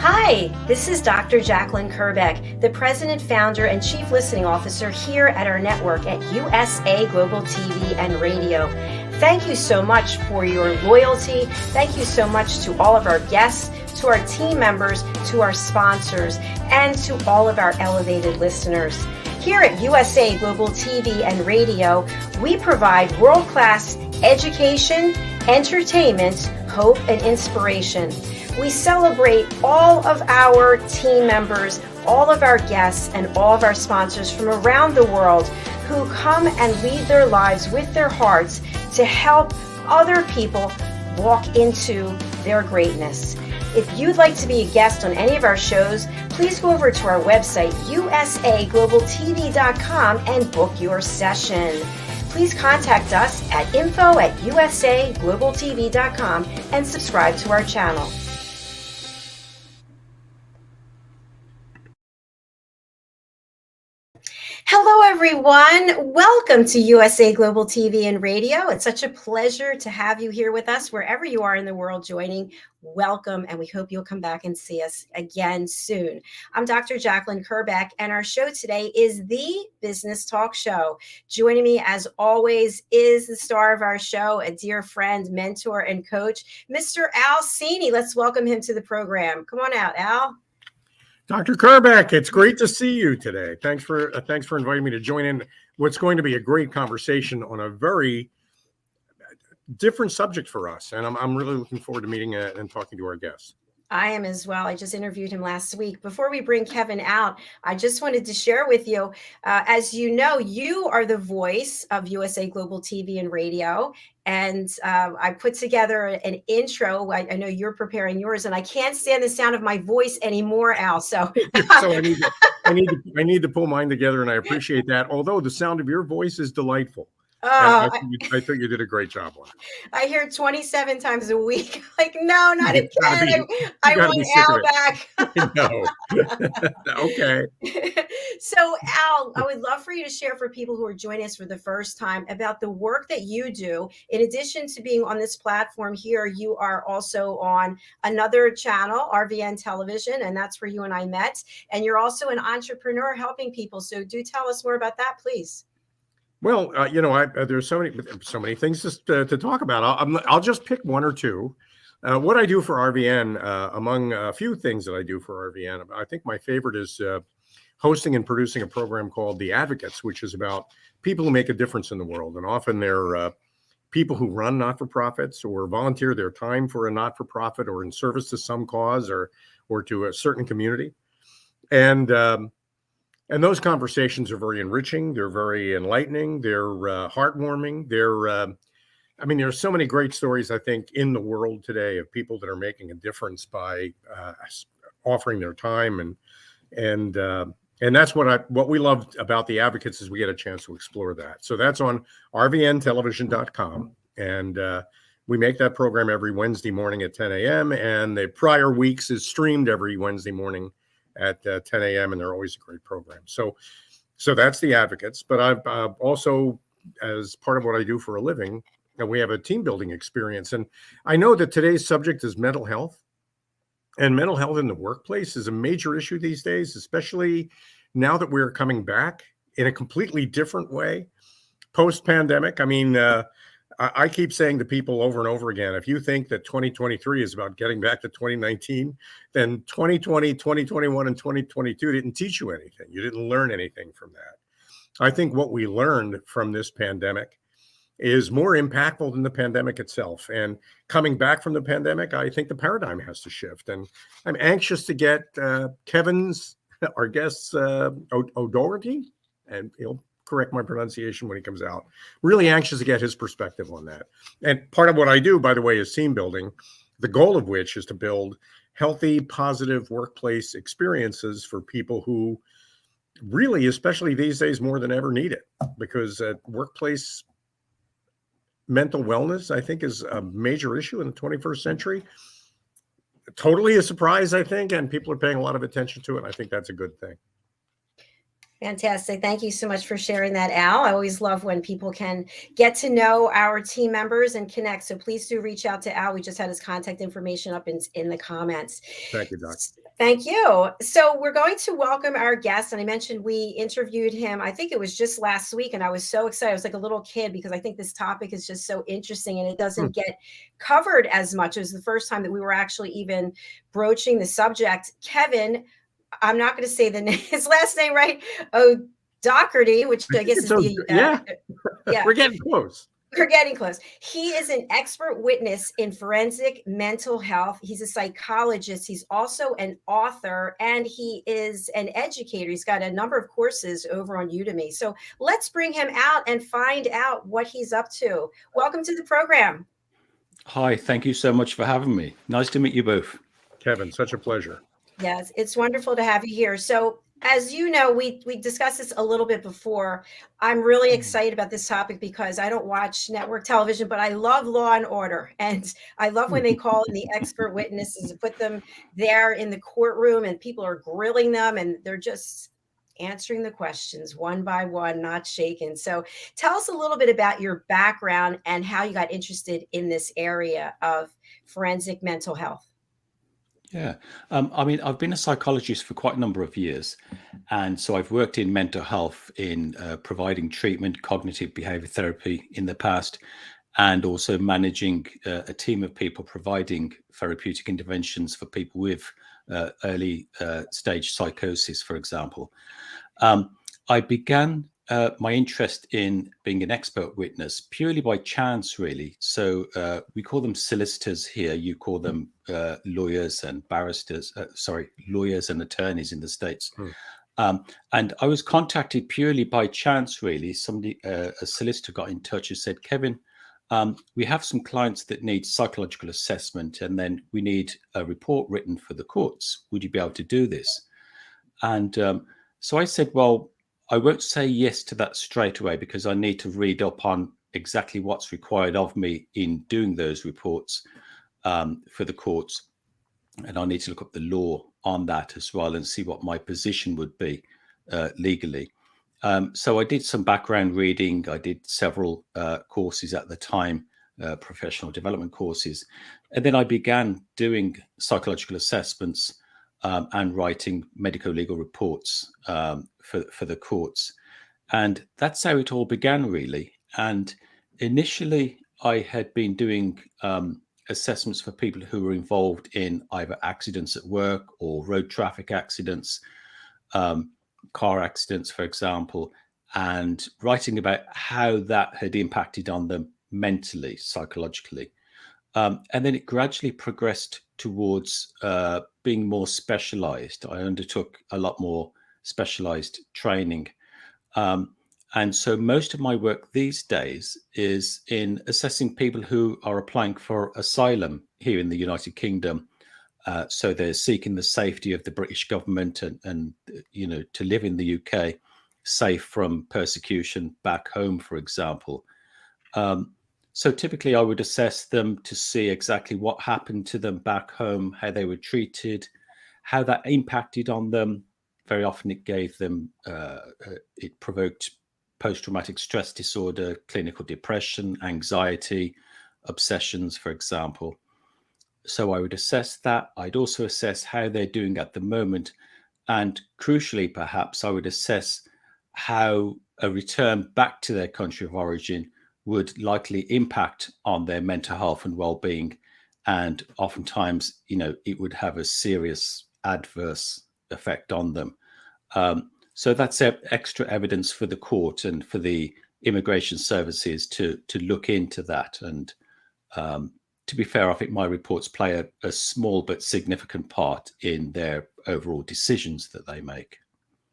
Hi, this is Dr. Jacalyn Kerbeck, the President, Founder, and Chief Listening Officer here at our network at USA Global TV and Radio. Thank you so much for your loyalty. Thank you so much to all of our guests, to our team members, to our sponsors, and to all of our elevated listeners. Here at USA Global TV and Radio, we provide world-class education, entertainment, hope, and inspiration. We celebrate all of our team members, all of our guests, and all of our sponsors from around the world who come and lead their lives with their hearts to help other people walk into their greatness. If you'd like to be a guest on any of our shows, please go over to our website, usaglobaltv.com, and book your session. Please contact us at info@usaglobaltv.com and subscribe to our channel. Hello, everyone. Welcome to USA Global TV and Radio. It's such a pleasure to have you here with us wherever you are in the world joining. Welcome, and we hope you'll come back and see us again soon. I'm Dr. Jacalyn Kerbeck, and our show today is the Business Talk Show. Joining me, as always, is the star of our show, a dear friend, mentor, and coach, Mr. al.cini. Let's welcome him to the program. Come on out, Al. Dr. Kerbeck, it's great to see you today. Thanks for inviting me to join in what's going to be a great conversation on a very different subject for us. And I'm really looking forward to meeting and talking to our guests. I am as well. I just interviewed him last week. Before we bring Kevin out, I just wanted to share with you, as you know, you are the voice of USA Global TV and Radio. And I put together an intro. I know you're preparing yours, and I can't stand the sound of my voice anymore, Al. So, I need to pull mine together, and I appreciate that. Although the sound of your voice is delightful. I think you did a great job on it. I hear it 27 times a week. Like, no, not again. I want Al back. No. Okay. So, Al, I would love for you to share for people who are joining us for the first time about the work that you do. In addition to being on this platform here, you are also on another channel, RVN Television, and that's where you and I met. And you're also an entrepreneur helping people. So do tell us more about that, please. Well, there's so many things to talk about. I'll just pick one or two. What I do for RVN, among a few things that I do for RVN, I think my favorite is hosting and producing a program called The Advocates, which is about people who make a difference in the world. And often they're people who run not-for-profits or volunteer their time for a not-for-profit or in service to some cause or to a certain community. And those conversations are very enriching. They're very enlightening. They're heartwarming. There's so many great stories, I think, in the world today of people that are making a difference by offering their time. And that's what we love about The Advocates is we get a chance to explore that. So that's on rvntelevision.com. And we make that program every Wednesday morning at 10 a.m. And the prior weeks is streamed every Wednesday morning at 10 a.m. and they're always a great program. So that's The Advocates. But I've also, as part of what I do for a living, we have a team building experience. And I know that today's subject is mental health. And mental health in the workplace is a major issue these days, especially now that we're coming back in a completely different way post-pandemic. I keep saying to people over and over again, if you think that 2023 is about getting back to 2019, then 2020, 2021, and 2022 didn't teach you anything. You didn't learn anything from that. I think what we learned from this pandemic is more impactful than the pandemic itself. And coming back from the pandemic, I think the paradigm has to shift. And I'm anxious to get Kevin's, our guest's, O'Doherty, and he'll correct my pronunciation when he comes out. Really anxious to get his perspective on that. And part of what I do, by the way, is team building, the goal of which is to build healthy, positive workplace experiences for people who really, especially these days, more than ever need it. Because workplace mental wellness, I think, is a major issue in the 21st century. Totally a surprise, I think, and people are paying a lot of attention to it. And I think that's a good thing. Fantastic. Thank you so much for sharing that, Al. I always love when people can get to know our team members and connect. So please do reach out to Al. We just had his contact information up in the comments. Thank you, Doc. Thank you. So we're going to welcome our guest. And I mentioned we interviewed him, I think it was just last week. And I was so excited. I was like a little kid because I think this topic is just so interesting and it Hmm. doesn't get covered as much. It was the first time that we were actually even broaching the subject. Kevin, I'm not going to say his last name right. Oh, Doherty, which I I think guess it's is the, yeah, yeah, we're getting close. we're getting close. He is an expert witness in forensic mental health. He's a psychologist. He's also an author and he is an educator. He's got a number of courses over on Udemy. So let's bring him out and find out what he's up to. Welcome to the program. Hi, thank you so much for having me. Nice to meet you both. Kevin, such a pleasure. Yes, it's wonderful to have you here. So, as you know, we discussed this a little bit before. I'm really excited about this topic because I don't watch network television, but I love Law and Order, and I love when they call in the expert witnesses and put them there in the courtroom, and people are grilling them, and they're just answering the questions one by one, not shaken. So, tell us a little bit about your background and how you got interested in this area of forensic mental health. Yeah, I've been a psychologist for quite a number of years. And so I've worked in mental health in providing treatment, cognitive behavior therapy in the past, and also managing a team of people providing therapeutic interventions for people with early stage psychosis, for example. Um, I began my interest in being an expert witness purely by chance, really. So we call them solicitors here. You call them lawyers and barristers, lawyers and attorneys in the States. Hmm. And I was contacted purely by chance, really. Somebody, a solicitor got in touch and said, Kevin, we have some clients that need psychological assessment, and then we need a report written for the courts. Would you be able to do this? And so I said, well, I won't say yes to that straight away because I need to read up on exactly what's required of me in doing those reports for the courts. And I need to look up the law on that as well and see what my position would be legally. So I did some background reading. I did several courses at the time, professional development courses. And then I began doing psychological assessments and writing medico legal reports for the courts. And that's how it all began, really. And initially, I had been doing assessments for people who were involved in either accidents at work or road traffic accidents, car accidents, for example, and writing about how that had impacted on them mentally, psychologically. And then it gradually progressed towards being more specialized. I undertook a lot more specialized training. And so most of my work these days is in assessing people who are applying for asylum here in the United Kingdom. So they're seeking the safety of the British government and to live in the UK, safe from persecution back home, for example. So typically I would assess them to see exactly what happened to them back home, how they were treated, how that impacted on them. Very often it gave them, it provoked post-traumatic stress disorder, clinical depression, anxiety, obsessions, for example. So I would assess that. I'd also assess how they're doing at the moment. And crucially, perhaps, I would assess how a return back to their country of origin would likely impact on their mental health and well-being. And oftentimes, it would have a serious adverse effect on them. So that's extra evidence for the court and for the immigration services to look into that. And to be fair, I think my reports play a small but significant part in their overall decisions that they make.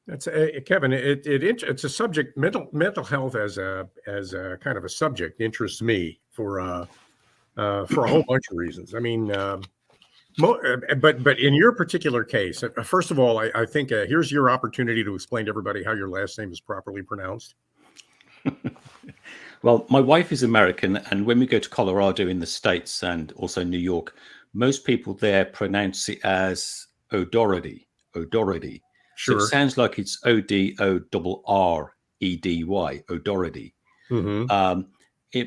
That's Kevin. It's a subject. Mental health as a kind of a subject interests me for a whole bunch of reasons. I mean, but in your particular case, first of all, I think here's your opportunity to explain to everybody how your last name is properly pronounced. Well, my wife is American, and when we go to Colorado in the States and also New York, most people there pronounce it as O'Doherty. O'Doherty. So Sure. it sounds like it's O-D-O-R-R-E-D-Y, O'Doherty. Mm-hmm.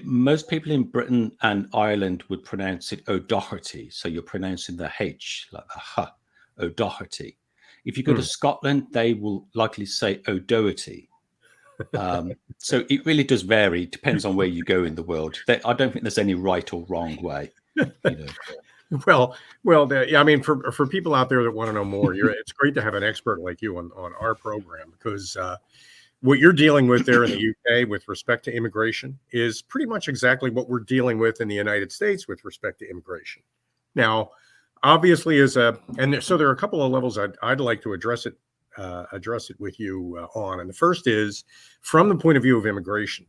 Most people in Britain and Ireland would pronounce it O'Doherty. So you're pronouncing the H, like the H, O'Doherty. If you go to Scotland, they will likely say O'Doherty. So it really does vary. It depends on where you go in the world. I don't think there's any right or wrong way. Well, I mean, for people out there that want to know more, it's great to have an expert like you on our program, because what you're dealing with there in the UK with respect to immigration is pretty much exactly what we're dealing with in the United States with respect to immigration. Now, obviously, so there are a couple of levels I'd like to address it with you on. And the first is from the point of view of immigration.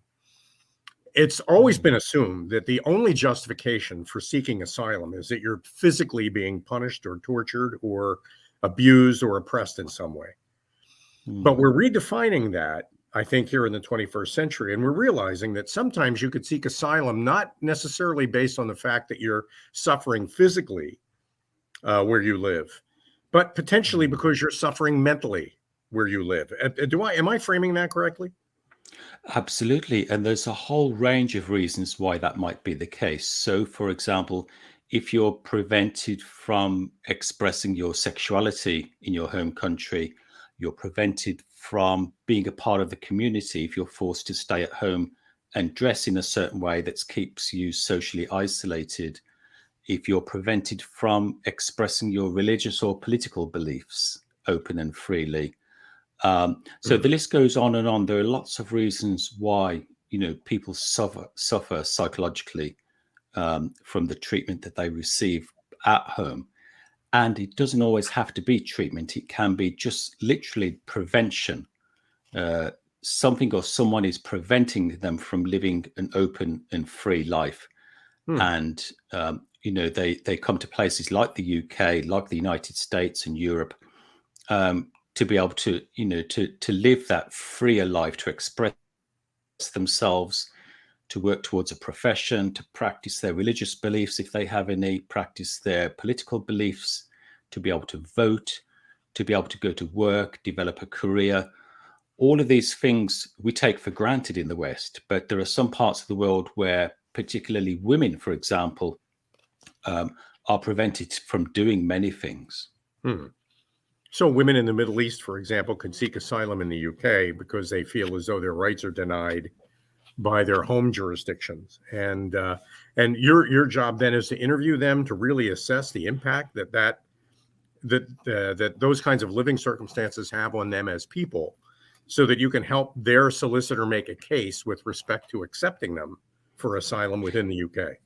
It's always been assumed that the only justification for seeking asylum is that you're physically being punished or tortured or abused or oppressed in some way. But we're redefining that, I think, here in the 21st century. And we're realizing that sometimes you could seek asylum not necessarily based on the fact that you're suffering physically where you live, but potentially because you're suffering mentally where you live. Am I framing that correctly? Absolutely. And there's a whole range of reasons why that might be the case. So, for example, if you're prevented from expressing your sexuality in your home country, you're prevented from being a part of the community if you're forced to stay at home and dress in a certain way that keeps you socially isolated, if you're prevented from expressing your religious or political beliefs open and freely. So the list goes on and on. There are lots of reasons why, people suffer psychologically from the treatment that they receive at home. And it doesn't always have to be treatment. It can be just literally prevention. Something or someone is preventing them from living an open and free life. And, they come to places like the UK, like the United States and Europe, to be able to, to live that freer life, to express themselves, to work towards a profession, to practice their religious beliefs if they have any, practice their political beliefs, to be able to vote, to be able to go to work, develop a career. All of these things we take for granted in the West, but there are some parts of the world where particularly women, for example, are prevented from doing many things. So women in the Middle East, for example, can seek asylum in the UK because they feel as though their rights are denied by their home jurisdictions. And your job then is to interview them to really assess the impact that those kinds of living circumstances have on them as people, so that you can help their solicitor make a case with respect to accepting them for asylum within the UK.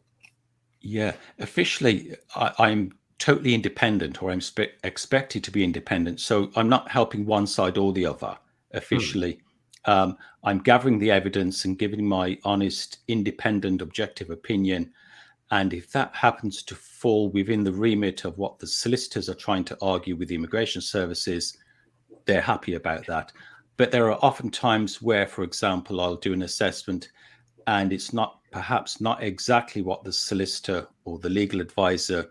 Yeah, officially, I'm totally independent, or I'm expected to be independent. So I'm not helping one side or the other officially. I'm gathering the evidence and giving my honest, independent, objective opinion. And if that happens to fall within the remit of what the solicitors are trying to argue with the immigration services, they're happy about that. But there are often times where, for example, I'll do an assessment and it's perhaps not exactly what the solicitor or the legal advisor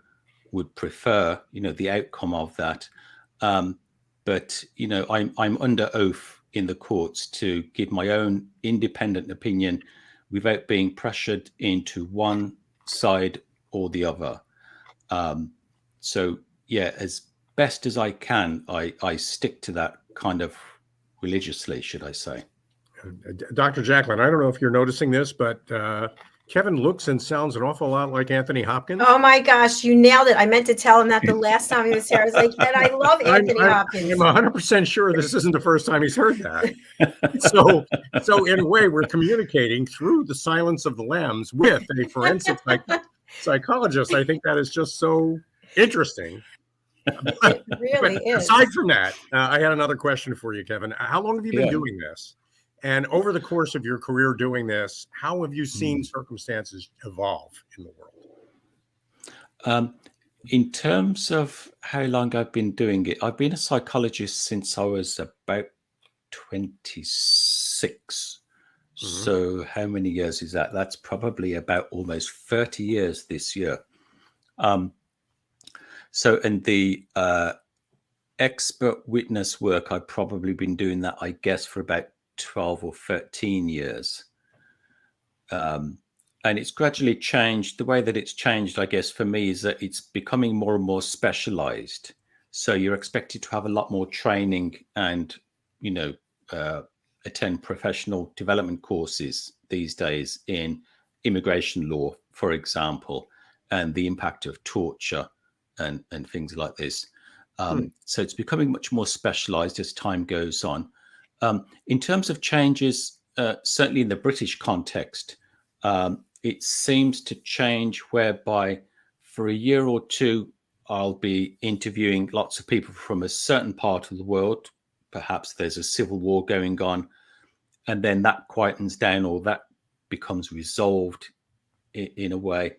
would prefer, the outcome of that. But I'm under oath in the courts to give my own independent opinion without being pressured into one side or the other. So yeah, as best as I can, I stick to that kind of religiously, should I say. Dr. Jacalyn, I don't know if you're noticing this, but Kevin looks and sounds an awful lot like Anthony Hopkins. Oh my gosh, you nailed it. I ment to tell him that the last time he was here. I was like, and I love Anthony Hopkins. I'm 100% sure this isn't the first time he's heard that. So in a way, we're communicating through the silence of the lambs with a forensic psychologist. I think that is just so interesting. It really is. Aside from that, I had another question for you, Kevin. How long have you been doing this? And over the course of your career doing this, how have you seen circumstances evolve in the world? In terms of how long I've been doing it, I've been a psychologist since I was about 26. So how many years is that? That's probably about almost 30 years this year. So in the expert witness work, I've probably been doing that, I guess, for about 12 or 13 years. And it's gradually changed. The way that it's changed, I guess, for me, is that it's becoming more and more specialized. So you're expected to have a lot more training and, you know, attend professional development courses these days in immigration law, for example, and the impact of torture and things like this. So it's becoming much more specialized as time goes on. In terms of changes, certainly in the British context, it seems to change whereby for a year or two, I'll be interviewing lots of people from a certain part of the world. Perhaps there's a civil war going on, and then that quietens down or that becomes resolved in a way.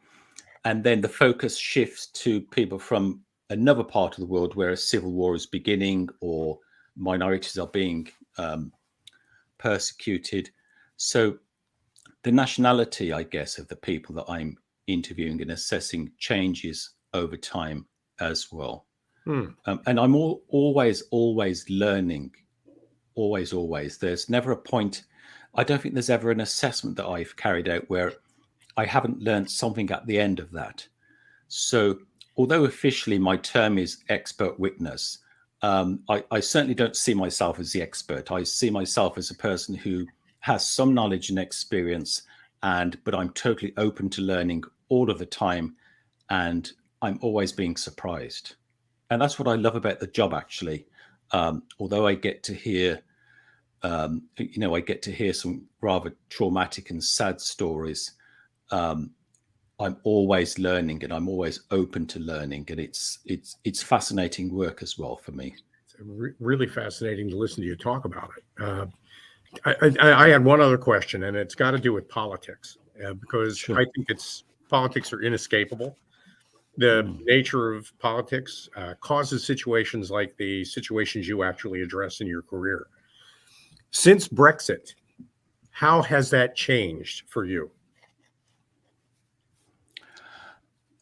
And then the focus shifts to people from another part of the world where a civil war is beginning or minorities are being persecuted. So the nationality, I guess, of the people that I'm interviewing and assessing changes over time as well. And I'm always learning, always. There's never a point. I don't think there's ever an assessment that I've carried out where I haven't learned something at the end of that. So although officially my term is expert witness, I certainly don't see myself as the expert. I see myself as a person who has some knowledge and experience, but I'm totally open to learning all of the time, and I'm always being surprised. And that's what I love about the job, actually. Although I get to hear, I get to hear some rather traumatic and sad stories. I'm always learning, and I'm always open to learning, and it's fascinating work as well for me. It's really fascinating to listen to you talk about it. I had one other question, and it's got to do with politics, because Sure. I think politics are inescapable. The nature of politics causes situations like the situations you actually address in your career. Since Brexit, how has that changed for you?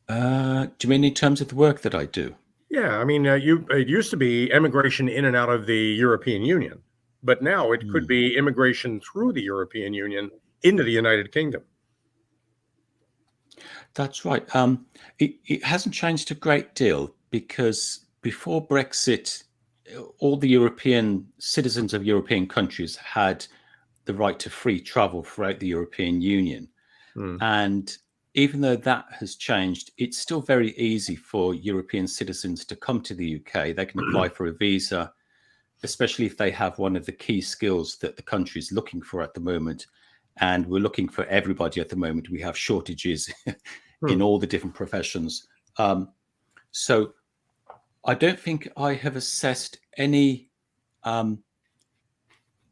Do you mean in terms of the work that I do? Yeah, I mean, it used to be immigration in and out of the European Union, but now it could be immigration through the European Union into the United Kingdom. That's right. It hasn't changed a great deal because before Brexit, all the European citizens of European countries had the right to free travel throughout the European Union. And even though that has changed, it's still very easy for European citizens to come to the UK. They can apply for a visa, especially if they have one of the key skills that the country is looking for at the moment. And we're looking for everybody at the moment. We have shortages in all the different professions. So I don't think I have assessed any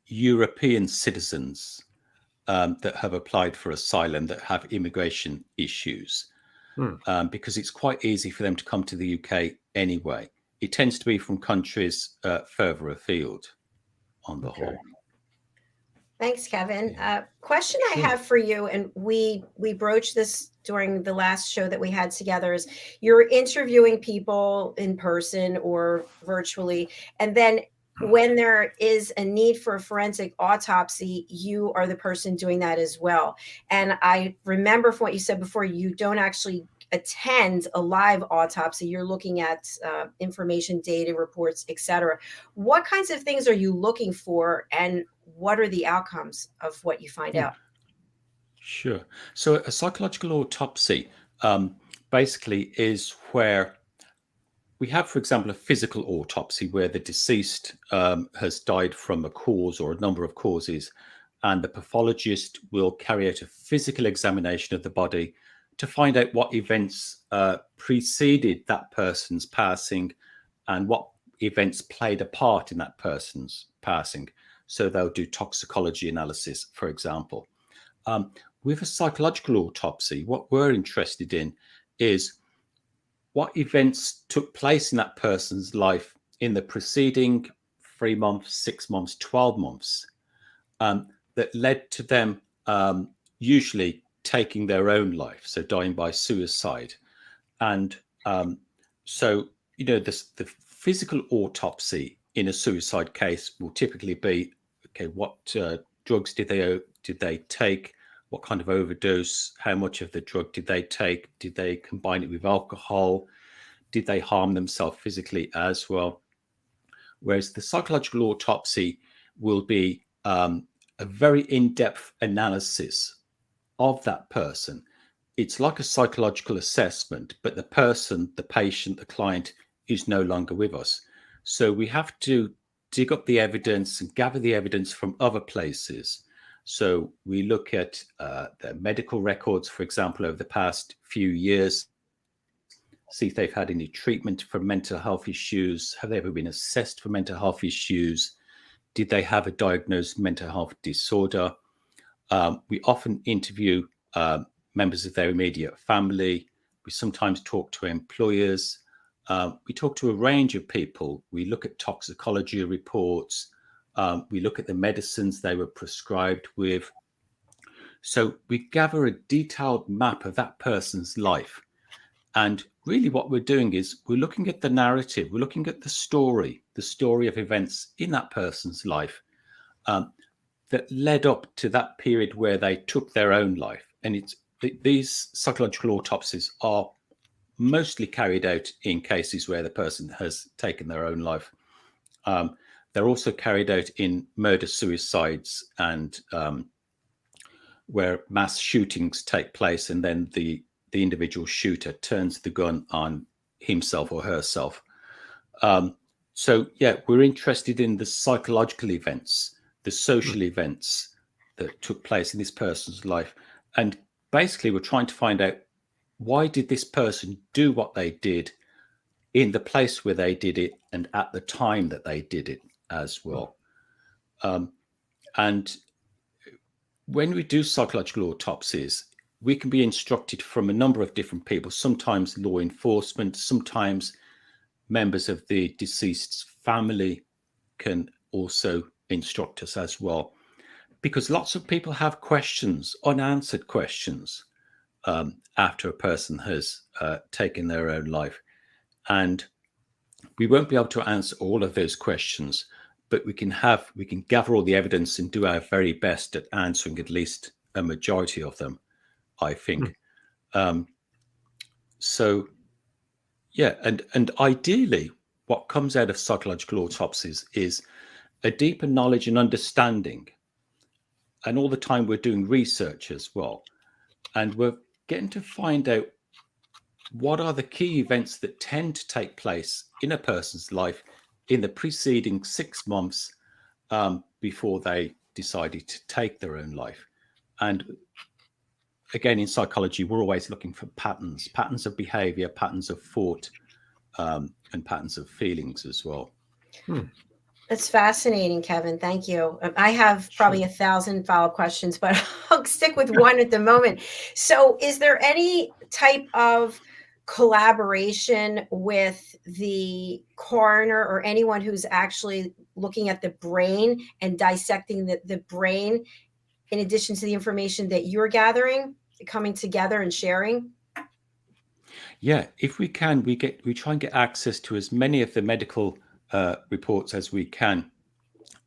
European citizens that have applied for asylum that have immigration issues, because it's quite easy for them to come to the UK anyway. It tends to be from countries further afield on the whole. Thanks, Kevin. Question I have for you, and we broached this during the last show that we had together, is you're interviewing people in person or virtually, and then when there is a need for a forensic autopsy, you are the person doing that as well. And I remember from what you said before, you don't actually attend a live autopsy. You're looking at information, data, reports, etc. What kinds of things are you looking for, and what are the outcomes of what you find out? Sure. So a psychological autopsy basically is where we have, for example, a physical autopsy where the deceased has died from a cause or a number of causes, and the pathologist will carry out a physical examination of the body to find out what events preceded that person's passing and what events played a part in that person's passing. So they'll do toxicology analysis, for example. With a psychological autopsy, what we're interested in is what events took place in that person's life in the preceding 3 months, 6 months, 12 months that led to them usually taking their own life, so dying by suicide. And so, the physical autopsy in a suicide case will typically be, okay, what drugs did they take? What kind of overdose? How much of the drug did they take? Did they combine it with alcohol? did they harm themselves physically as well? Whereas the psychological autopsy will be a very in-depth analysis of that person. It's like a psychological assessment, but the person, the patient, the client is no longer with us. So we have to dig up the evidence and gather the evidence from other places. So we look at their medical records, for example, over the past few years, see if they've had any treatment for mental health issues. Have they ever been assessed for mental health issues? Did they have a diagnosed mental health disorder? We often interview members of their immediate family. We sometimes talk to employers. We talk to a range of people. We look at toxicology reports. We look at the medicines they were prescribed with. So we gather a detailed map of that person's life. And really what we're doing is we're looking at the narrative. We're looking at the story of events in that person's life that led up to that period where they took their own life. And these psychological autopsies are mostly carried out in cases where the person has taken their own life. They're also carried out in murder-suicides and where mass shootings take place, and then the individual shooter turns the gun on himself or herself. So, yeah, we're interested in the psychological events, the social events that took place in this person's life. And basically, we're trying to find out, why did this person do what they did in the place where they did it and at the time that they did it as well? And when we do psychological autopsies, we can be instructed from a number of different people, sometimes law enforcement, sometimes members of the deceased's family can also instruct us as well. Because lots of people have questions, unanswered questions, after a person has taken their own life. And we won't be able to answer all of those questions, but we can gather all the evidence and do our very best at answering at least a majority of them, I think. So, yeah, and ideally, what comes out of psychological autopsies is a deeper knowledge and understanding. And all the time we're doing research as well. And we're getting to find out what are the key events that tend to take place in a person's life in the preceding 6 months before they decided to take their own life. And again, in psychology, we're always looking for patterns of behavior, patterns of thought, and patterns of feelings as well. That's fascinating, Kevin. Thank you. I have probably 1,000 follow-up questions, but I'll stick with one at the moment. So is there any type of collaboration with the coroner or anyone who's actually looking at the brain and dissecting the brain, in addition to the information that you're gathering, coming together and sharing? Yeah, if we can, we try and get access to as many of the medical reports as we can,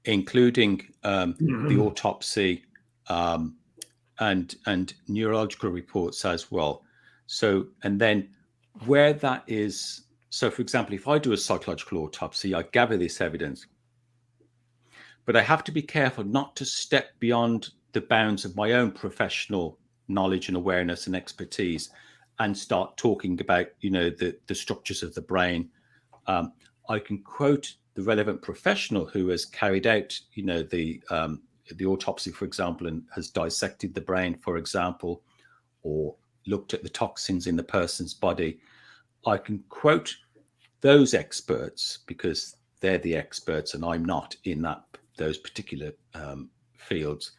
including the autopsy and neurological reports as well. So, and then where that is, so for example, if I do a psychological autopsy, I gather this evidence, but I have to be careful not to step beyond the bounds of my own professional knowledge and awareness and expertise and start talking about, the structures of the brain. I can quote the relevant professional who has carried out, the autopsy, for example, and has dissected the brain, for example, or looked at the toxins in the person's body. I can quote those experts because they're the experts and I'm not in those particular fields.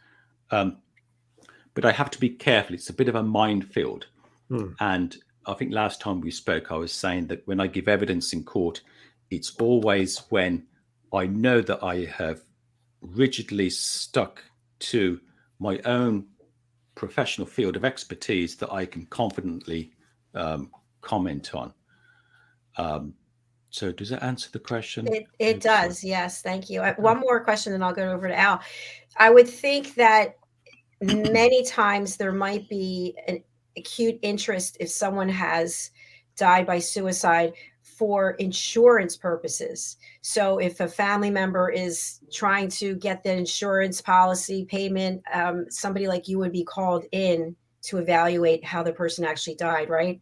But I have to be careful. It's a bit of a minefield. And I think last time we spoke, I was saying that when I give evidence in court, it's always when I know that I have rigidly stuck to my own professional field of expertise that I can confidently comment on. So does that answer the question? It does. Yes. Thank you. One more question, then I'll go over to Al. I would think that many times there might be an acute interest if someone has died by suicide for insurance purposes. So if a family member is trying to get the insurance policy payment, somebody like you would be called in to evaluate how the person actually died, right?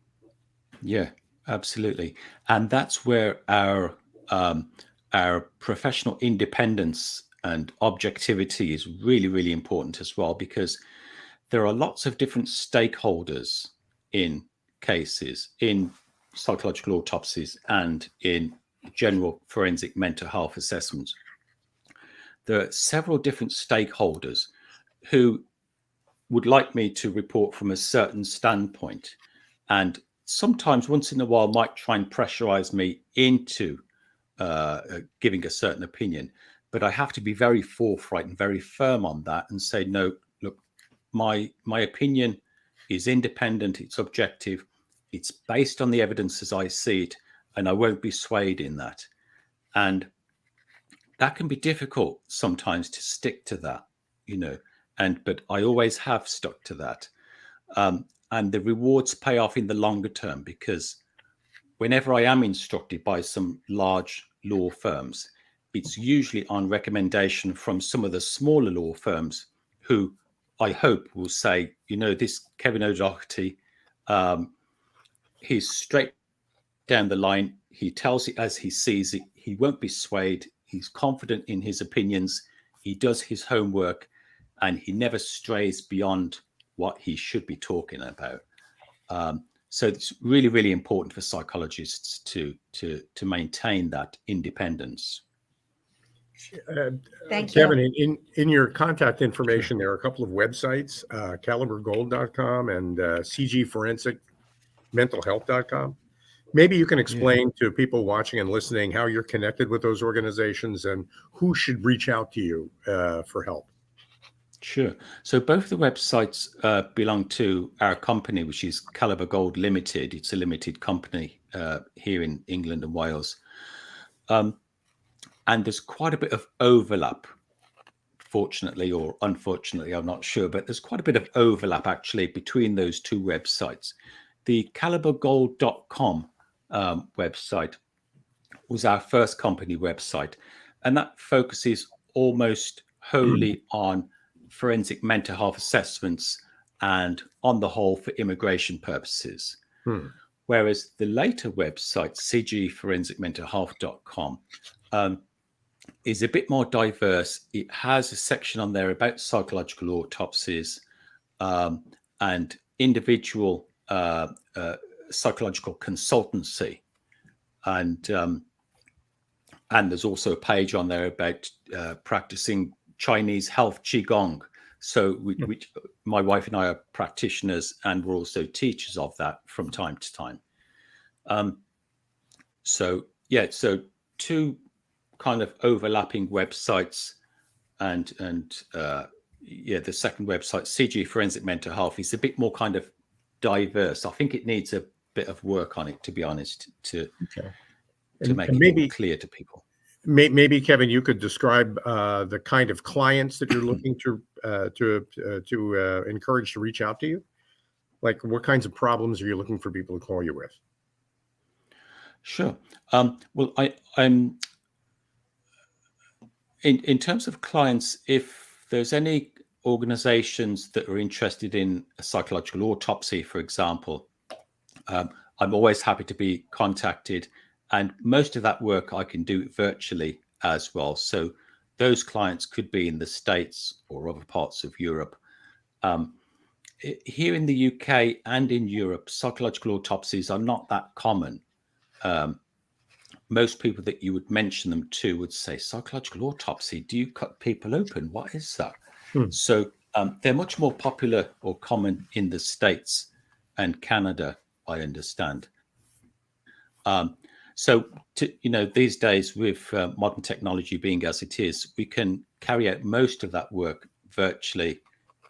Yeah, absolutely. And that's where our professional independence and objectivity is really, really important as well, because there are lots of different stakeholders in cases, in psychological autopsies, and in general forensic mental health assessments. There are several different stakeholders who would like me to report from a certain standpoint, and sometimes once in a while might try and pressurize me into giving a certain opinion. But I have to be very forthright and very firm on that and say, no, look, my opinion is independent, it's objective, it's based on the evidence as I see it, and I won't be swayed in that. And that can be difficult sometimes to stick to that, but I always have stuck to that. And the rewards pay off in the longer term, because whenever I am instructed by some large law firms, it's usually on recommendation from some of the smaller law firms who I hope will say, this Kevin O'Doherty, he's straight down the line. He tells it as he sees it. He won't be swayed. He's confident in his opinions. He does his homework, and he never strays beyond what he should be talking about. So it's really, really important for psychologists to maintain that independence. Thank you. Kevin, in your contact information, there are a couple of websites, calibergold.com and cgforensicmentalhealth.com. Maybe you can explain to people watching and listening how you're connected with those organizations and who should reach out to you for help. Sure. So both the websites belong to our company, which is Caliber Gold Limited. It's a limited company here in England and Wales. And there's quite a bit of overlap, fortunately or unfortunately, I'm not sure, but there's quite a bit of overlap actually between those two websites. The calibergold.com website was our first company website, and that focuses almost wholly on forensic mental health assessments and on the whole for immigration purposes. Whereas the later website, cgforensicmentalhealth.com, is a bit more diverse. It has a section on there about psychological autopsies and individual psychological consultancy. And there's also a page on there about practicing Chinese health Qigong. So which my wife and I are practitioners, and we're also teachers of that from time to time. So two kind of overlapping websites, and the second website, CG Forensic Mental Health, is a bit more kind of diverse. I think it needs a bit of work on it, to be honest, to make it more clear to people. Maybe Kevin, you could describe the kind of clients that you're looking to encourage to reach out to you. Like, what kinds of problems are you looking for people to call you with? Sure. Well, I'm in terms of clients, if there's any organizations that are interested in a psychological autopsy, for example, I'm always happy to be contacted. And most of that work I can do virtually as well. So those clients could be in the States or other parts of Europe. Here in the UK and in Europe, psychological autopsies are not that common. Most people that you would mention them to would say, psychological autopsy, do you cut people open? What is that? So they're much more popular or common in the States and Canada, I understand. So, these days with modern technology being as it is, we can carry out most of that work virtually.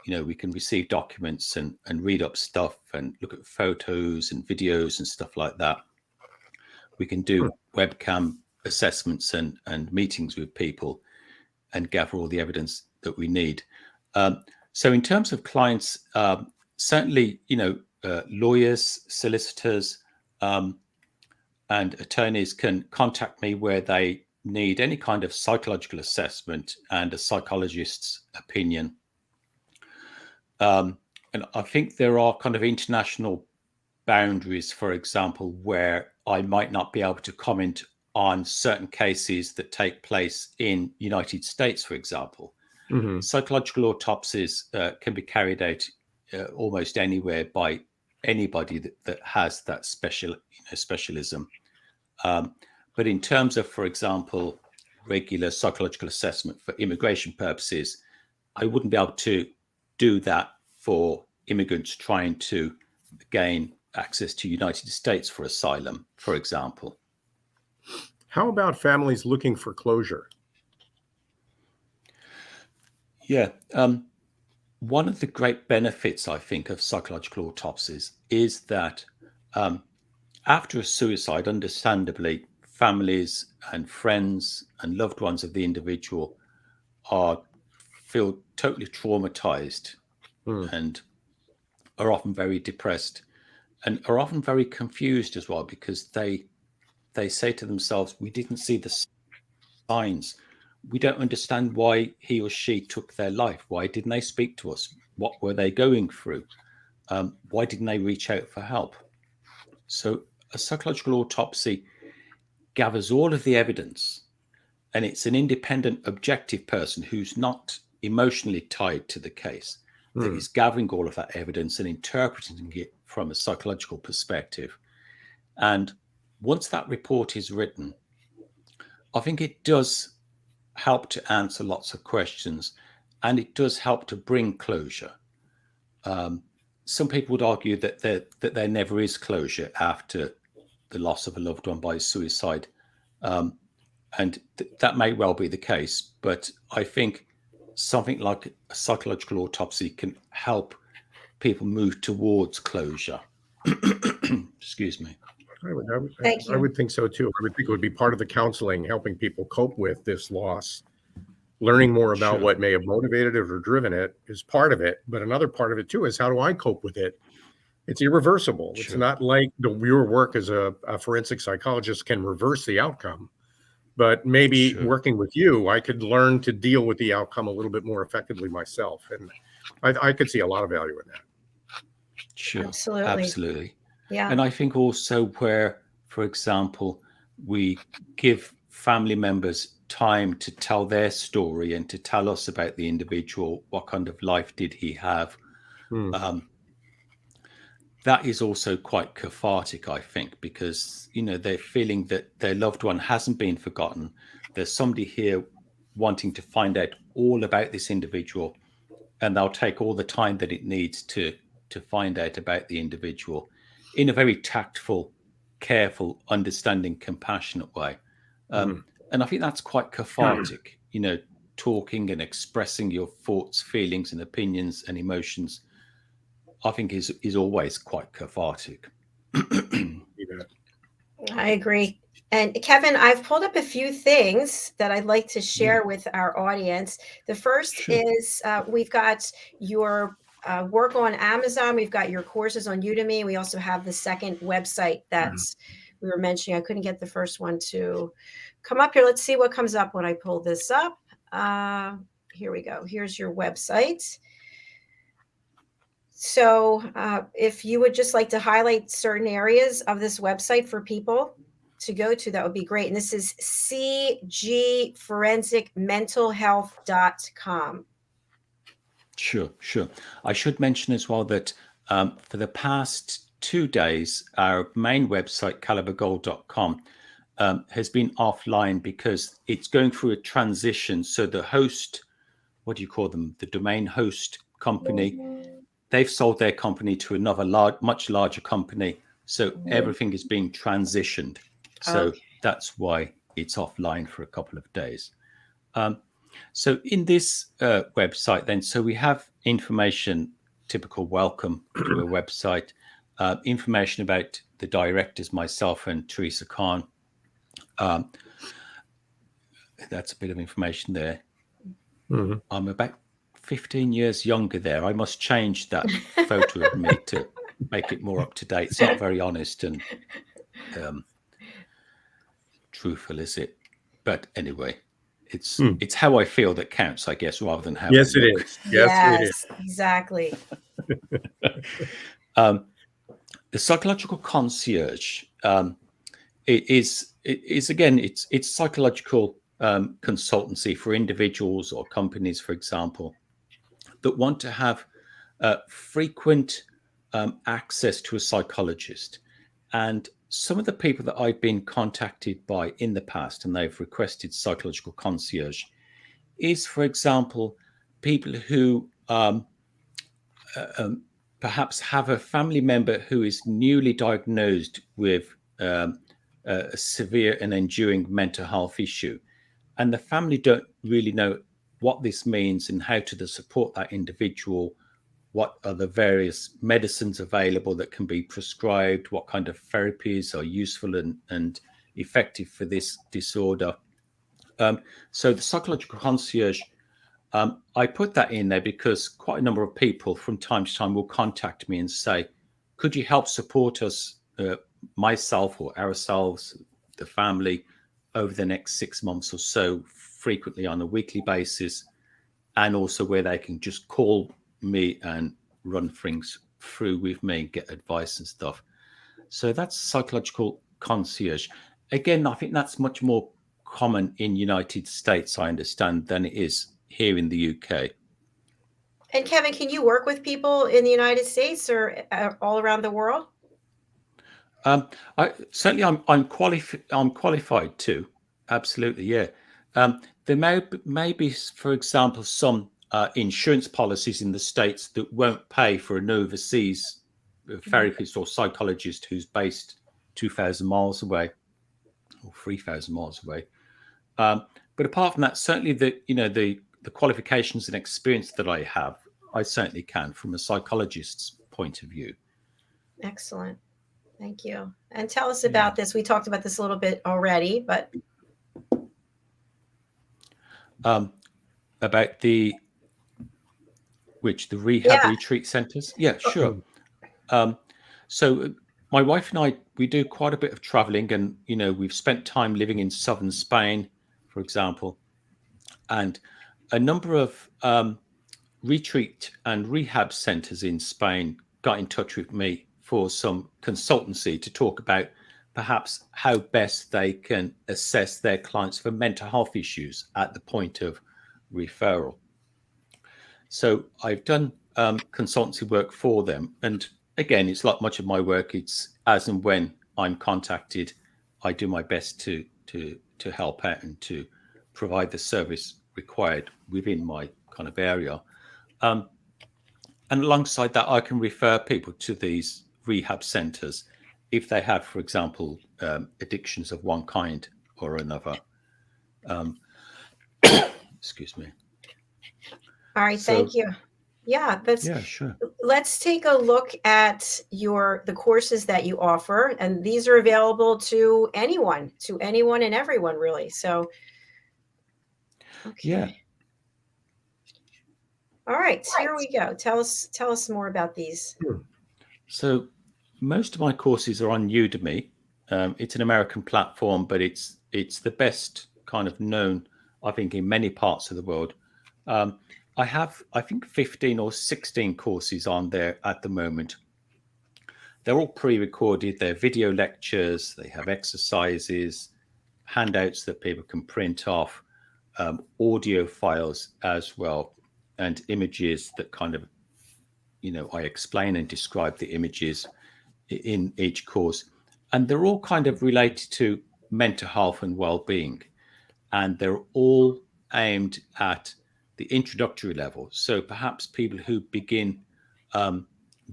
We can receive documents and read up stuff and look at photos and videos and stuff like that. We can do webcam assessments and meetings with people and gather all the evidence that we need. So in terms of clients, certainly, lawyers, solicitors, and attorneys can contact me where they need any kind of psychological assessment and a psychologist's opinion. And I think there are kind of international boundaries, for example, where I might not be able to comment on certain cases that take place in United States, for example. Mm-hmm. Psychological autopsies can be carried out almost anywhere by anybody that has that specialism. But in terms of, for example, regular psychological assessment for immigration purposes, I wouldn't be able to do that for immigrants trying to gain access to United States for asylum, for example. How about families looking for closure? Yeah. One of the great benefits, I think, of psychological autopsies is that after a suicide, understandably, families and friends and loved ones of the individual feel totally traumatized and are often very depressed and are often very confused as well, because they say to themselves, we didn't see the signs. We don't understand why he or she took their life. Why didn't they speak to us? What were they going through? Why didn't they reach out for help? So a psychological autopsy gathers all of the evidence, and it's an independent, objective person who's not emotionally tied to the case that is gathering all of that evidence and interpreting it from a psychological perspective. And once that report is written, I think it does help to answer lots of questions, and it does help to bring closure. Some people would argue that there never is closure after the loss of a loved one by suicide, and that may well be the case. But I think something like a psychological autopsy can help people move towards closure. Excuse me. I would think so too. I would think it would be part of the counseling, helping people cope with this loss. Learning more about what may have motivated it or driven it is part of it. But another part of it too is, how do I cope with it? It's irreversible. It's not like your work as a forensic psychologist can reverse the outcome. But maybe working with you, I could learn to deal with the outcome a little bit more effectively myself. And I could see a lot of value in that. Sure. Absolutely. Yeah. And I think also where, for example, we give family members time to tell their story and to tell us about the individual, what kind of life did he have, that is also quite cathartic, I think, because, they're feeling that their loved one hasn't been forgotten. There's somebody here wanting to find out all about this individual, and they'll take all the time that it needs to find out about the individual in a very tactful, careful, understanding, compassionate way. And I think that's quite cathartic, talking and expressing your thoughts, feelings, and opinions and emotions, I think is always quite cathartic. I agree. And Kevin, I've pulled up a few things that I'd like to share with our audience. The first is we've got your work on Amazon. We've got your courses on Udemy. We also have the second website that we were mentioning. I couldn't get the first one to come up here. Let's see what comes up when I pull this up. Here we go. Here's your website. So if you would just like to highlight certain areas of this website for people to go to, that would be great. And this is cgforensicmentalhealth.com. Sure. I should mention as well that for the past 2 days, our main website, calibergold.com, has been offline because it's going through a transition. So the host, what do you call them? The domain host company, they've sold their company to another much larger company. So everything is being transitioned. So that's why it's offline for a couple of days. So in this website then, so we have information, typical welcome to a website, information about the directors, myself and Teresa Khan. That's a bit of information there. I'm about 15 years younger there. I must change that photo of me to make it more up to date. It's not very honest. And truthful, is it? But anyway, it's Hmm. it's how I feel that counts, I guess, rather than how Yes, I it look. is. Yes, it is. Yes, exactly. The psychological concierge it is again it's psychological consultancy for individuals or companies, for example, that want to have frequent access to a psychologist. And some of the people that I've been contacted by in the past, and they've requested psychological concierge, is, for example, people who perhaps have a family member who is newly diagnosed with a severe and enduring mental health issue, and the family don't really know what this means and how to support that individual. What are the various medicines available that can be prescribed? What kind of therapies are useful and effective for this disorder? So the psychological concierge, I put that in there because quite a number of people from time to time will contact me and say, could you help support us, myself or ourselves, the family, over the next 6 months or so, frequently on a weekly basis, and also where they can just call me and run things through with me and get advice and stuff. So that's psychological concierge. Again, I think that's much more common in United States, I understand, than it is here in the UK. And Kevin, can you work with people in the United States or all around the world? Certainly, I'm qualified too. Absolutely, yeah. There may be, for example, some insurance policies in the States that won't pay for an overseas therapist or psychologist who's based 2,000 miles away or 3,000 miles away. But apart from that, certainly the qualifications and experience that I have, I certainly can from a psychologist's point of view. Excellent. Thank you. And tell us about this. We talked about this a little bit already, but About the rehab retreat centers. Yeah, sure. So my wife and I, we do quite a bit of traveling, and we've spent time living in southern Spain, for example, and a number of retreat and rehab centers in Spain got in touch with me for some consultancy to talk about perhaps how best they can assess their clients for mental health issues at the point of referral. So I've done consultancy work for them. And again, it's like much of my work, it's as and when I'm contacted, I do my best to help out and to provide the service required within my kind of area. And alongside that, I can refer people to these rehab centers if they have, for example, addictions of one kind or another. Excuse me. all right, thank you. Yeah, Sure. Let's take a look at the courses that you offer, and these are available to anyone and everyone, really. So, okay. Yeah. All right, here we go. Tell us more about these. So most of my courses are on Udemy. It's an American platform, but it's the best kind of known, I think, in many parts of the world. I have, I think, 15 or 16 courses on there at the moment. They're all pre-recorded. They're video lectures. They have exercises, handouts that people can print off, audio files as well, and images that kind of, I explain and describe the images in each course. And they're all kind of related to mental health and well-being. And they're all aimed at the introductory level. So perhaps people who begin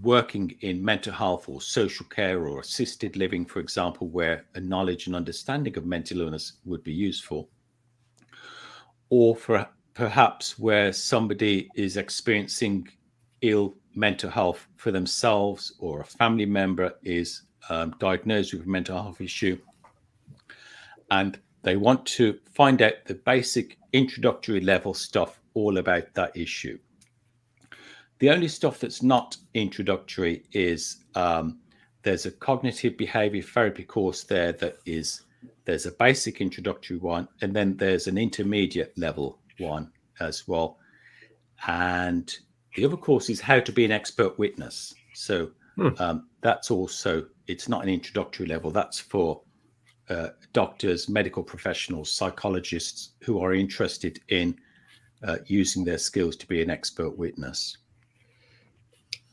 working in mental health or social care or assisted living, for example, where a knowledge and understanding of mental illness would be useful. Or for perhaps where somebody is experiencing ill mental health for themselves, or a family member is diagnosed with a mental health issue, and they want to find out the basic introductory level stuff all about that issue. The only stuff that's not introductory is there's a cognitive behavior therapy course there that is There's a basic introductory one, and then there's an intermediate level one as well. And the other course is how to be an expert witness. So that's also, it's not an introductory level. That's for doctors, medical professionals, psychologists who are interested in using their skills to be an expert witness.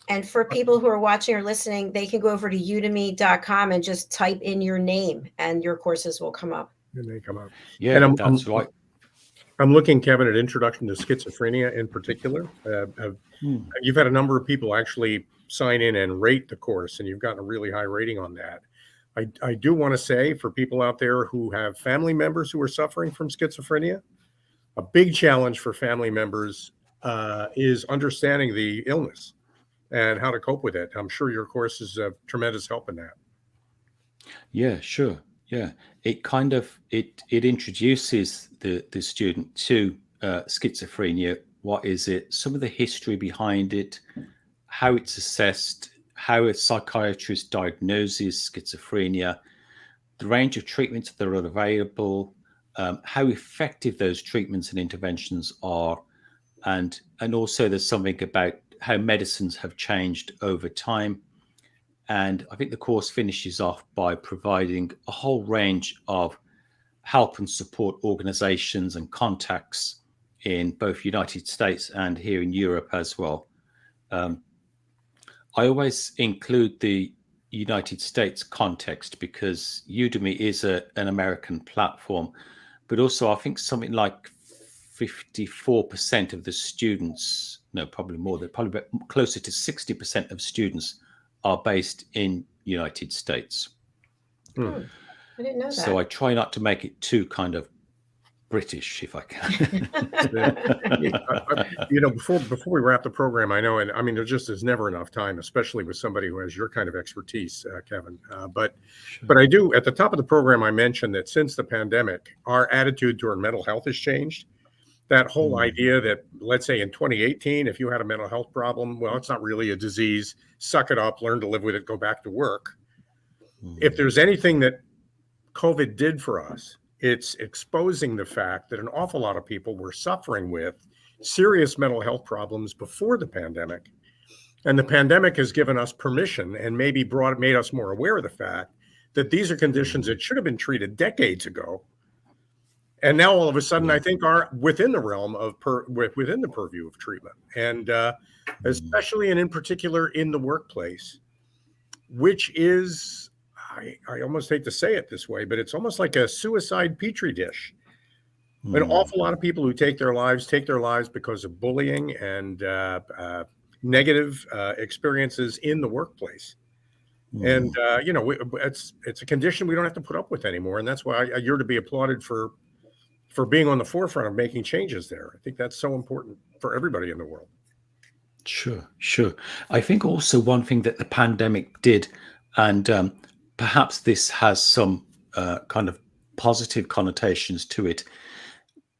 And for people who are watching or listening, they can go over to udemy.com and just type in your name and your courses will come up. And they come up. Yeah, And that's right. I'm looking, Kevin, at Introduction to Schizophrenia in particular. You've had a number of people actually sign in and rate the course, and you've gotten a really high rating on that. I do want to say, for people out there who have family members who are suffering from schizophrenia, a big challenge for family members is understanding the illness and how to cope with it. I'm sure your course is a tremendous help in that. Yeah, sure. Yeah, it kind of it introduces the student to schizophrenia. What is it? Some of the history behind it, how it's assessed, how a psychiatrist diagnoses schizophrenia, the range of treatments that are available, how effective those treatments and interventions are, and also there's something about how medicines have changed over time. And I think the course finishes off by providing a whole range of help and support organizations and contacts in both United States and here in Europe as well. I always include the United States context because Udemy is an American platform, but also I think something like 54% of the students, no, probably more, they're probably closer to 60% of students are based in United States. I didn't know that. So I try not to make it too kind of British, if I can. Before we wrap the program, I know, and I mean, there just is never enough time, especially with somebody who has your kind of expertise, Kevin. But I do, at the top of the program, I mentioned that since the pandemic, our attitude toward mental health has changed. That whole idea that, let's say in 2018, if you had a mental health problem, well, it's not really a disease. Suck it up, learn to live with it, go back to work. If there's anything that COVID did for us, it's exposing the fact that an awful lot of people were suffering with serious mental health problems before the pandemic. And the pandemic has given us permission and maybe made us more aware of the fact that these are conditions that should have been treated decades ago. And now all of a sudden, I think are within the realm of within the purview of treatment, and especially and in particular in the workplace, which is, I almost hate to say it this way, but it's almost like a suicide petri dish. An awful lot of people who take their lives because of bullying and negative experiences in the workplace. And it's a condition we don't have to put up with anymore, and that's why you're to be applauded for being on the forefront of making changes there. I think that's so important for everybody in the world. Sure. I think also one thing that the pandemic did, and perhaps this has some kind of positive connotations to it.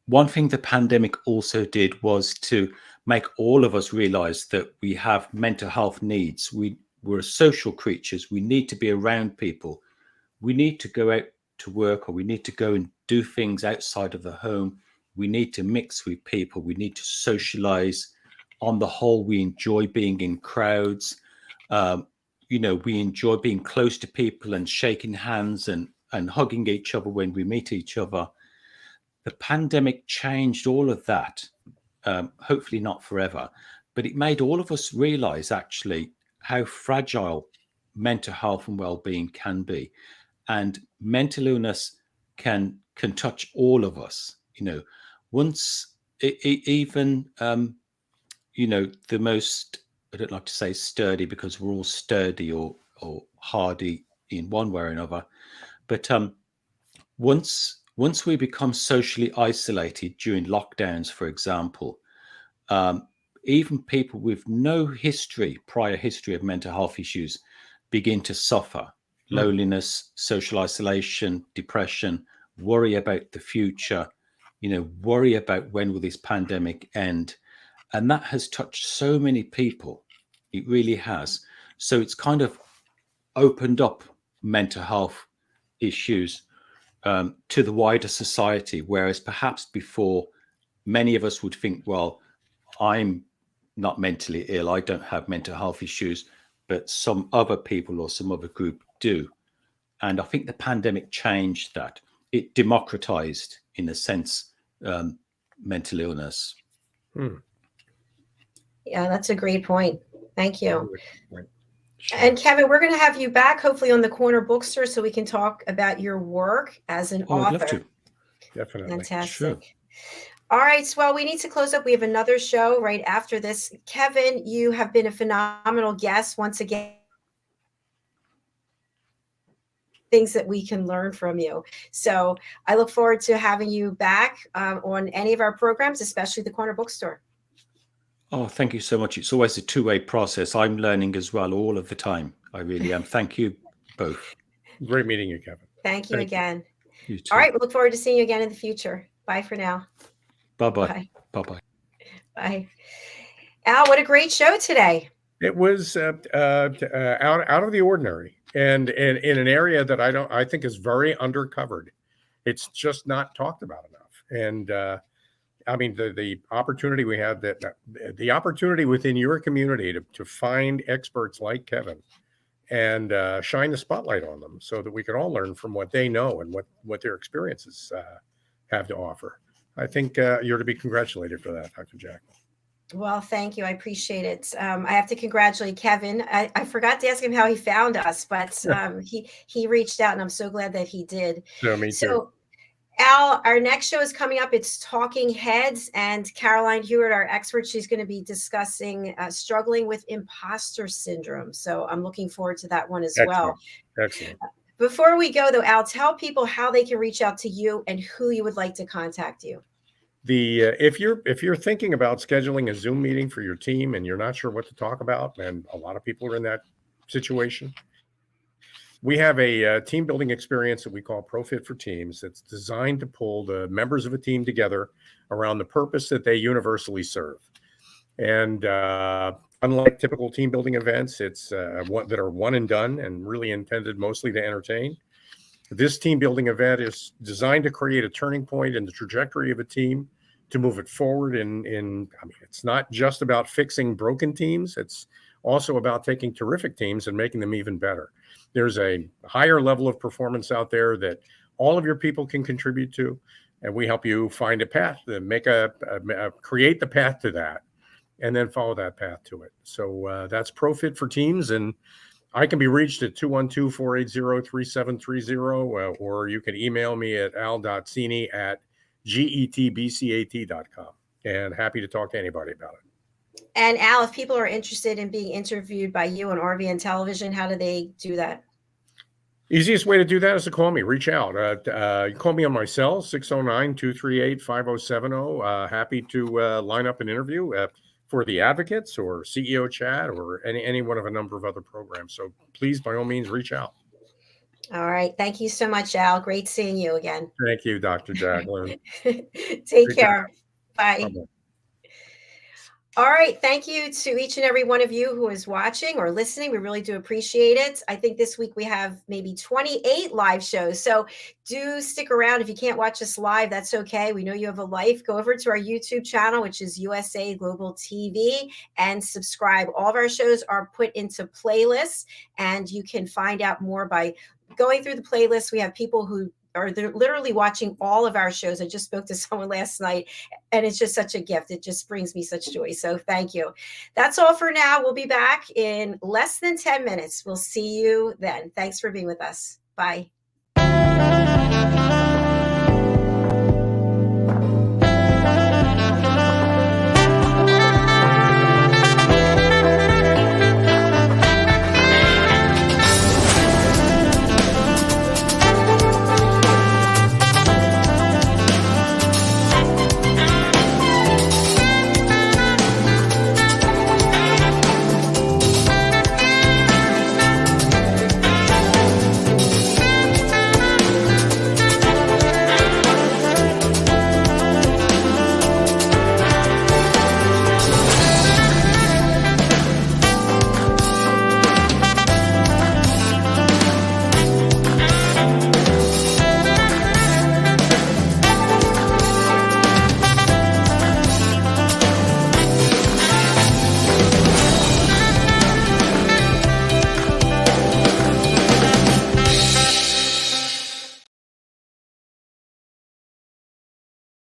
One thing the pandemic also did was to make all of us realize that we have mental health needs. We're social creatures. We need to be around people. We need to go out to work, or we need to go and do things outside of the home. We need to mix with people. We need to socialize. On the whole, we enjoy being in crowds. We enjoy being close to people and shaking hands and hugging each other when we meet each other. The pandemic changed all of that, hopefully not forever, but it made all of us realize actually how fragile mental health and well-being can be. And mental illness can touch all of us. Once even the most, I don't like to say sturdy because we're all sturdy or hardy in one way or another, but once we become socially isolated during lockdowns, for example, even people with no prior history of mental health issues begin to suffer. Loneliness, social isolation, depression, worry about the future, worry about when will this pandemic end. And that has touched so many people. It really has. So it's kind of opened up mental health issues to the wider society, whereas perhaps before many of us would think, well, I'm not mentally ill, I don't have mental health issues, but some other people or some other group do. And I think the pandemic changed that. It democratized, in a sense, mental illness. Yeah, that's a great point. Thank you. Sure. And Kevin, we're going to have you back hopefully on the Corner Bookstore so we can talk about your work as an author. I'd love to. Definitely. Fantastic. Sure. All right. So, well, we need to close up. We have another show right after this. Kevin, you have been a phenomenal guest once again. Things that we can learn from you. So I look forward to having you back on any of our programs, especially the Corner Bookstore. Oh, thank you so much. It's always a two-way process. I'm learning as well all of the time. I really am. Thank you both. Great meeting you, Kevin. Thank you again. You too. All right. We look forward to seeing you again in the future. Bye for now. Bye-bye. Bye. Bye-bye. Bye. Al, what a great show today. It was out of the ordinary, and in an area that I think is very undercovered. It's just not talked about enough. And I mean, the opportunity we have, the opportunity within your community to find experts like Kevin and shine the spotlight on them so that we can all learn from what they know and what their experiences have to offer. I think you're to be congratulated for that, Dr. Jacalyn. Well, thank you. I appreciate it. I have to congratulate Kevin. I forgot to ask him how he found us, but he reached out, and I'm so glad that he did. No, me too. So, Al, our next show is coming up. It's Talking Heads, and Caroline Hewitt, our expert, she's going to be discussing struggling with imposter syndrome. So I'm looking forward to that one as well. Excellent. Before we go, though, Al, tell people how they can reach out to you and who you would like to contact you. If you're thinking about scheduling a Zoom meeting for your team and you're not sure what to talk about, and a lot of people are in that situation, we have a team building experience that we call ProFit for Teams. It's designed to pull the members of a team together around the purpose that they universally serve. And unlike typical team building events, it's that are one and done and really intended mostly to entertain. This team building event is designed to create a turning point in the trajectory of a team to move it forward. I mean, it's not just about fixing broken teams. It's also about taking terrific teams and making them even better. There's a higher level of performance out there that all of your people can contribute to, and we help you find a path to create the path to that, and then follow that path to it. So that's ProFit for Teams, and I can be reached at 212-480-3730, or you can email me at al.cini at getbcat.com, and happy to talk to anybody about it. And Al, if people are interested in being interviewed by you on RVN Television, how do they do that? Easiest way to do that is to call me. Reach out. You call me on my cell, 609-238-5070. Happy to line up an interview for the Advocates or CEO Chat or any one of a number of other programs. So please, by all means, reach out. All right. Thank you so much, Al. Great seeing you again. Thank you, Dr. Jacalyn. Take care. Bye. Bye-bye. All right. Thank you to each and every one of you who is watching or listening. We really do appreciate it. I think this week we have maybe 28 live shows. So do stick around. If you can't watch us live, that's okay. We know you have a life. Go over to our YouTube channel, which is USA Global TV, and subscribe. All of our shows are put into playlists, and you can find out more by going through the playlist. We have people who they're literally watching all of our shows. I just spoke to someone last night, and it's just such a gift. It just brings me such joy. So thank you. That's all for now. We'll be back in less than 10 minutes. We'll see you then. Thanks for being with us. Bye.